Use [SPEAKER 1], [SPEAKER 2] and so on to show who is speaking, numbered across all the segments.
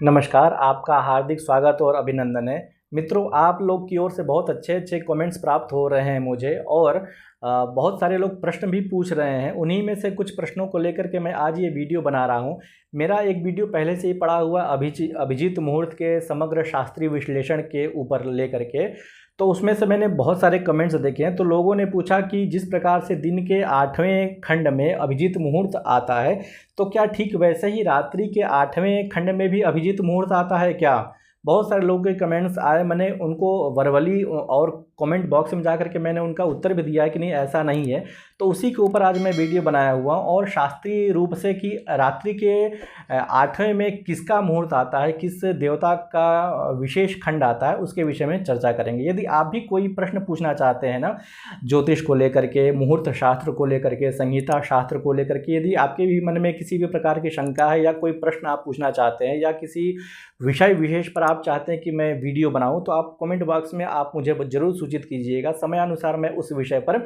[SPEAKER 1] नमस्कार, आपका हार्दिक स्वागत और अभिनंदन है। मित्रों, आप लोग की ओर से बहुत अच्छे-अच्छे कमेंट्स प्राप्त हो रहे हैं मुझे और बहुत सारे लोग प्रश्न भी पूछ रहे हैं। उन्हीं में से कुछ प्रश्नों को लेकर के मैं आज ये वीडियो बना रहा हूँ। मेरा एक वीडियो पहले से ही पड़ा हुआ अभिजीत मुहूर्त के समग्र शास्त्रीय विश्लेषण के ऊपर लेकर के, तो उसमें से मैंने बहुत सारे कमेंट्स देखे हैं। तो लोगों ने पूछा कि जिस प्रकार से दिन के 8वें खंड में अभिजीत मुहूर्त आता है, तो क्या ठीक वैसे ही रात्रि के 8वें खंड में भी अभिजीत मुहूर्त आता है क्या? बहुत सारे लोगों के कमेंट्स आए, मैंने उनको वर्बली और कमेंट बॉक्स में जाकर के मैंने उनका उत्तर भी दिया है कि नहीं, ऐसा नहीं है। तो उसी के ऊपर आज मैं वीडियो बनाया हुआ हूँ और शास्त्रीय रूप से कि रात्रि के 8वें में किसका मुहूर्त आता है, किस देवता का विशेष खंड आता है, उसके विषय में चर्चा करेंगे। यदि आप भी कोई प्रश्न पूछना चाहते हैं ना, ज्योतिष को लेकर के, मुहूर्त शास्त्र को लेकर के, संहिता शास्त्र को लेकर के, यदि आपके भी मन में किसी भी प्रकार की शंका है या कोई प्रश्न आप पूछना चाहते हैं या किसी विषय विशेष पर आप चाहते हैं कि मैं वीडियो बनाऊं, तो आप कमेंट बॉक्स में आप मुझे ज़रूर सूचित कीजिएगा। समयानुसार मैं उस विषय पर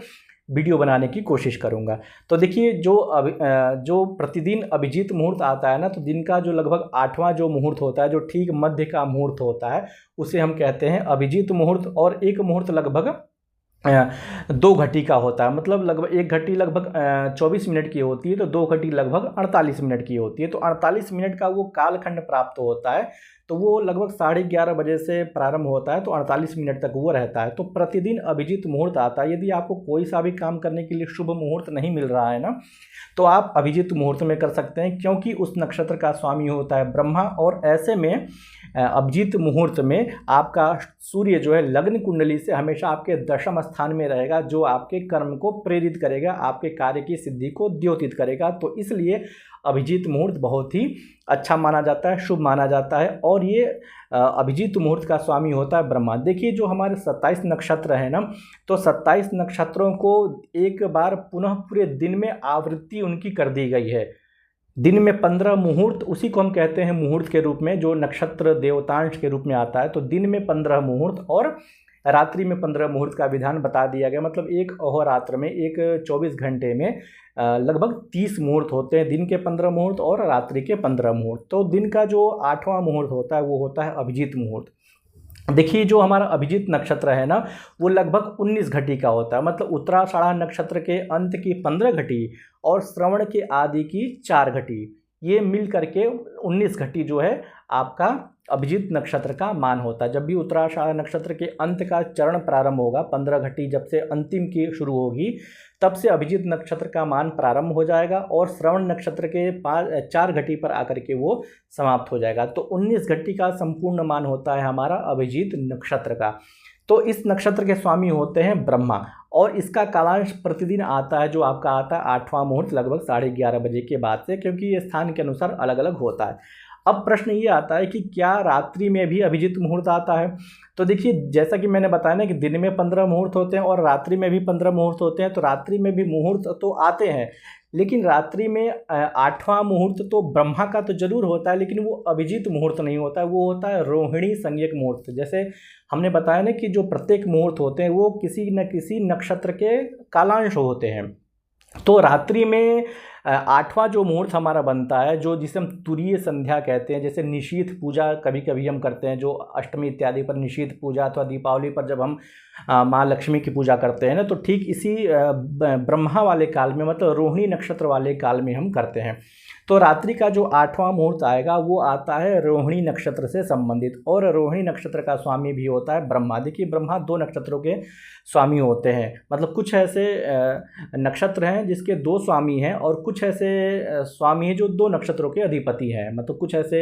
[SPEAKER 1] वीडियो बनाने की कोशिश करूंगा। तो देखिए, जो प्रतिदिन अभिजीत मुहूर्त आता है ना, तो दिन का जो लगभग 8वां जो मुहूर्त होता है, जो ठीक मध्य का मुहूर्त होता है, उसे हम कहते हैं अभिजीत मुहूर्त। और एक मुहूर्त लगभग 2 घटी का होता है। मतलब लगभग एक घटी लगभग 24 मिनट की होती है, तो 2 घटी लगभग 48 मिनट की होती है। तो 48 मिनट का वो कालखंड प्राप्त होता है। तो वो लगभग 11:30 बजे से प्रारंभ होता है, तो 48 मिनट तक वो रहता है। तो प्रतिदिन अभिजीत मुहूर्त आता है। यदि आपको कोई सा भी काम करने के लिए शुभ मुहूर्त नहीं मिल रहा है ना, तो आप अभिजीत मुहूर्त में कर सकते हैं, क्योंकि उस नक्षत्र का स्वामी होता है ब्रह्मा। और ऐसे में अभिजीत मुहूर्त में आपका सूर्य जो है लग्न कुंडली से हमेशा आपके दशम स्थान में रहेगा, जो आपके कर्म को प्रेरित करेगा, आपके कार्य की सिद्धि को द्योतित करेगा। तो इसलिए अभिजीत मुहूर्त बहुत ही अच्छा माना जाता है, शुभ माना जाता है। और ये अभिजीत मुहूर्त का स्वामी होता है ब्रह्मा। देखिए, जो हमारे 27 नक्षत्र हैं ना, तो 27 नक्षत्रों को एक बार पुनः पूरे दिन में आवृत्ति उनकी कर दी गई है। दिन में 15 मुहूर्त, उसी को हम कहते हैं मुहूर्त के रूप में, जो नक्षत्र देवतांश के रूप में आता है। तो दिन में 15 मुहूर्त और रात्रि में 15 मुहूर्त का विधान बता दिया गया। मतलब एक अहोरात्र में, एक 24 घंटे में लगभग 30 मुहूर्त होते हैं। दिन के 15 मुहूर्त और रात्रि के 15 मुहूर्त। तो दिन का जो 8वां मुहूर्त होता है वो होता है अभिजीत मुहूर्त। देखिए, जो हमारा अभिजीत नक्षत्र है ना, वो लगभग 19 घटी का होता है। मतलब उत्तराषाढ़ा नक्षत्र के अंत की 15 घटी और श्रवण के आदि की 4 घटी, ये मिल करके 19 घटी जो है आपका अभिजीत नक्षत्र का मान होता है। जब भी उत्तराषाढ़ा नक्षत्र के अंत का चरण प्रारंभ होगा, 15 घटी जब से अंतिम की शुरू होगी, तब से अभिजीत नक्षत्र का मान प्रारंभ हो जाएगा और श्रवण नक्षत्र के 4 घटी पर आकर के वो समाप्त हो जाएगा। तो 19 घटी का संपूर्ण मान होता है हमारा अभिजीत नक्षत्र का। तो इस नक्षत्र के स्वामी होते हैं ब्रह्मा और इसका कालांश प्रतिदिन आता है, जो आपका आता है 8वां मुहूर्त लगभग 11:30 बजे के बाद से, क्योंकि ये स्थान के अनुसार अलग अलग होता है। अब प्रश्न ये आता है कि क्या रात्रि में भी अभिजीत मुहूर्त आता है? तो देखिए, जैसा कि मैंने बताया ना कि दिन में 15 मुहूर्त होते हैं और रात्रि में भी 15 मुहूर्त होते हैं। तो रात्रि में भी मुहूर्त तो आते हैं, लेकिन रात्रि में 8वां मुहूर्त तो ब्रह्मा का तो जरूर होता है, लेकिन वो अभिजीत मुहूर्त नहीं होता है, वो होता है रोहिणी संज्ञक मुहूर्त। जैसे हमने बताया ना कि जो प्रत्येक मुहूर्त होते हैं वो किसी न किसी नक्षत्र के कालांश होते हैं। तो रात्रि में 8वां जो मुहूर्त हमारा बनता है, जो जिसे हम तुरीय संध्या कहते हैं, जैसे निशीथ पूजा कभी कभी हम करते हैं, जो अष्टमी इत्यादि पर निशीथ पूजा, अथवा दीपावली पर जब हम माँ लक्ष्मी की पूजा करते हैं ना, तो ठीक इसी ब्रह्मा वाले काल में, मतलब रोहिणी नक्षत्र वाले काल में हम करते हैं। तो रात्रि का जो 8वां मुहूर्त आएगा वो आता है रोहिणी नक्षत्र से संबंधित, और रोहिणी नक्षत्र का स्वामी भी होता है ब्रह्मा। देखिए, ब्रह्मा 2 नक्षत्रों के स्वामी होते हैं। मतलब कुछ ऐसे नक्षत्र हैं जिसके 2 स्वामी हैं और कुछ ऐसे स्वामी हैं जो 2 नक्षत्रों के अधिपति हैं। मतलब कुछ ऐसे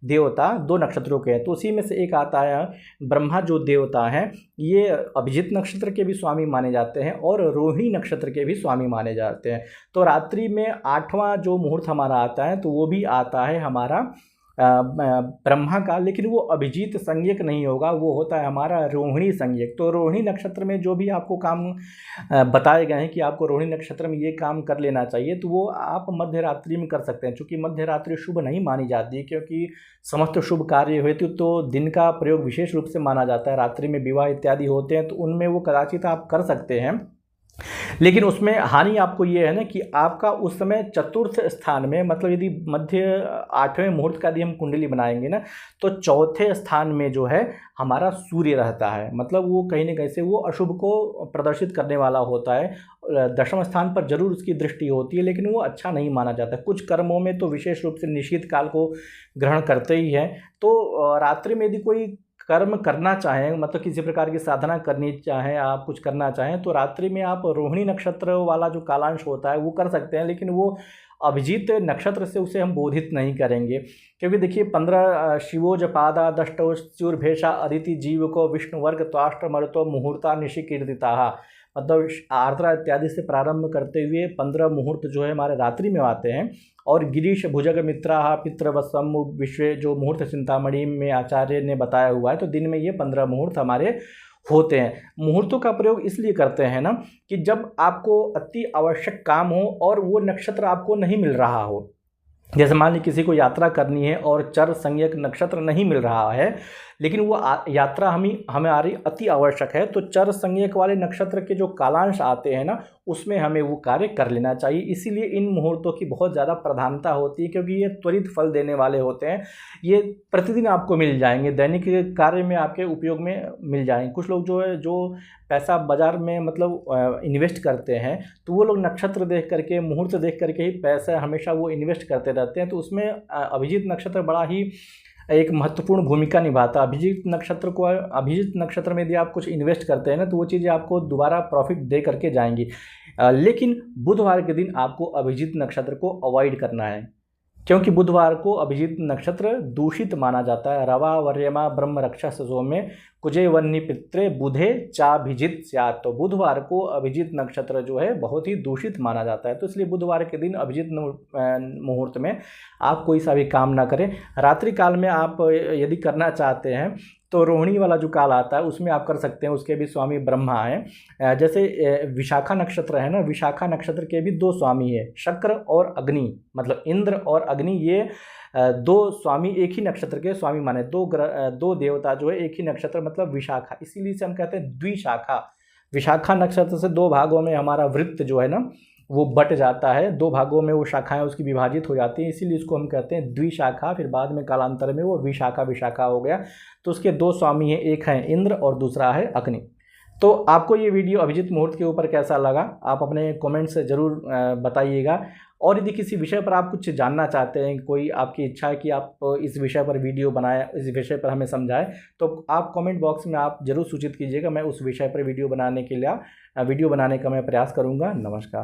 [SPEAKER 1] देवता 2 नक्षत्रों के हैं। तो उसी में से एक आता है ब्रह्मा, जो देवता हैं ये अभिजीत नक्षत्र के भी स्वामी माने जाते हैं और रोहिणी नक्षत्र के भी स्वामी माने जाते हैं। तो रात्रि में 8वां जो मुहूर्त हमारा आता है, तो वो भी आता है हमारा ब्रह्मा का, लेकिन वो अभिजीत संज्ञक नहीं होगा, वो होता है हमारा रोहिणी संज्ञक। तो रोहिणी नक्षत्र में जो भी आपको काम बताए गए हैं कि आपको रोहिणी नक्षत्र में ये काम कर लेना चाहिए, तो वो आप मध्य रात्रि में कर सकते हैं। चूँकि मध्य रात्रि शुभ नहीं मानी जाती है, क्योंकि समस्त शुभ कार्य हेतु तो दिन का प्रयोग विशेष रूप से माना जाता है। रात्रि में विवाह इत्यादि होते हैं, तो उनमें वो कदाचित आप कर सकते हैं, लेकिन उसमें हानि आपको ये है ना कि आपका उस समय चतुर्थ स्थान में, मतलब यदि मध्य 8वें मुहूर्त का यदि हम कुंडली बनाएंगे ना, तो चौथे स्थान में जो है हमारा सूर्य रहता है। मतलब वो कहीं ना कहीं से वो अशुभ को प्रदर्शित करने वाला होता है। दशम स्थान पर जरूर उसकी दृष्टि होती है, लेकिन वो अच्छा नहीं माना जाता। कुछ कर्मों में तो विशेष रूप से निश्चित काल को ग्रहण करते ही हैं। तो रात्रि में यदि कोई कर्म करना चाहें, मतलब किसी प्रकार की साधना करनी चाहें, आप कुछ करना चाहें, तो रात्रि में आप रोहिणी नक्षत्र वाला जो कालांश होता है वो कर सकते हैं, लेकिन वो अभिजीत नक्षत्र से उसे हम बोधित नहीं करेंगे। क्योंकि देखिए 15 शिवोज पादा दष्टो च्युर्भेषा अदिति जीव को विष्णु वर्ग त्वाष्ट्र मरुतो मुहूर्ता निशि कीर्तिता, मतलब आर्द्रा इत्यादि से प्रारंभ करते हुए 15 मुहूर्त जो है हमारे रात्रि में आते हैं। और गिरीश भुजग मित्रा पितृवत्सम विश्व जो मुहूर्त चिंतामणि में आचार्य ने बताया हुआ है, तो दिन में ये 15 मुहूर्त हमारे होते हैं। मुहूर्तों का प्रयोग इसलिए करते हैं ना कि जब आपको अति आवश्यक काम हो और वो नक्षत्र आपको नहीं मिल रहा हो। जैसे मान लीजिए किसी को यात्रा करनी है और चर संज्ञक नक्षत्र नहीं मिल रहा है, लेकिन वो यात्रा हमारी अति आवश्यक है, तो चर संज्ञक वाले नक्षत्र के जो कालांश आते हैं ना, उसमें हमें वो कार्य कर लेना चाहिए। इसीलिए इन मुहूर्तों की बहुत ज़्यादा प्रधानता होती है, क्योंकि ये त्वरित फल देने वाले होते हैं। ये प्रतिदिन आपको मिल जाएंगे, दैनिक कार्य में आपके उपयोग में मिल जाएंगे। कुछ लोग जो है जो पैसा बाजार में मतलब इन्वेस्ट करते हैं, तो वो लोग नक्षत्र देख करके, मुहूर्त देख करके ही पैसा हमेशा वो इन्वेस्ट करते रहते हैं। तो उसमें अभिजीत नक्षत्र बड़ा ही एक महत्वपूर्ण भूमिका निभाता है। अभिजीत नक्षत्र में यदि आप कुछ इन्वेस्ट करते हैं ना, तो वो चीज़ें आपको दोबारा प्रॉफिट दे करके जाएंगी। लेकिन बुधवार के दिन आपको अभिजीत नक्षत्र को अवॉइड करना है, क्योंकि बुधवार को अभिजीत नक्षत्र दूषित माना जाता है। रवा वर्यमा ब्रह्म रक्षा सौम्य कुजे वन्नी पित्रे बुधे चाभिजित स्यात्, तो बुधवार को अभिजीत नक्षत्र जो है बहुत ही दूषित माना जाता है। तो इसलिए बुधवार के दिन अभिजीत मुहूर्त में आप कोई सा भी काम ना करें। रात्रि काल में आप यदि करना चाहते हैं तो रोहिणी वाला जो काल आता है उसमें आप कर सकते हैं। उसके भी स्वामी ब्रह्मा हैं। जैसे विशाखा नक्षत्र है ना, विशाखा नक्षत्र के भी 2 स्वामी है, शक्र और अग्नि, मतलब इंद्र और अग्नि, ये 2 स्वामी एक ही नक्षत्र के स्वामी माने। 2 देवता जो है एक ही नक्षत्र, मतलब विशाखा, इसीलिए से हम कहते हैं द्विशाखा। विशाखा नक्षत्र से 2 भागों में हमारा वृत्त जो है ना वो बट जाता है, 2 भागों में वो शाखाएं उसकी विभाजित हो जाती हैं, इसीलिए इसको हम कहते हैं द्विशाखा। फिर बाद में कालांतर में वो विशाखा हो गया। तो उसके 2 स्वामी हैं, एक है इंद्र और दूसरा है अग्नि। तो आपको ये वीडियो अभिजीत मुहूर्त के ऊपर कैसा लगा, आप अपने कमेंट से ज़रूर बताइएगा। और यदि किसी विषय पर आप कुछ जानना चाहते हैं, कोई आपकी इच्छा है कि आप इस विषय पर वीडियो बनाएं, इस विषय पर हमें समझाएं, तो आप कमेंट बॉक्स में आप ज़रूर सूचित कीजिएगा। मैं उस विषय पर वीडियो बनाने का मैं प्रयास करूँगा। नमस्कार।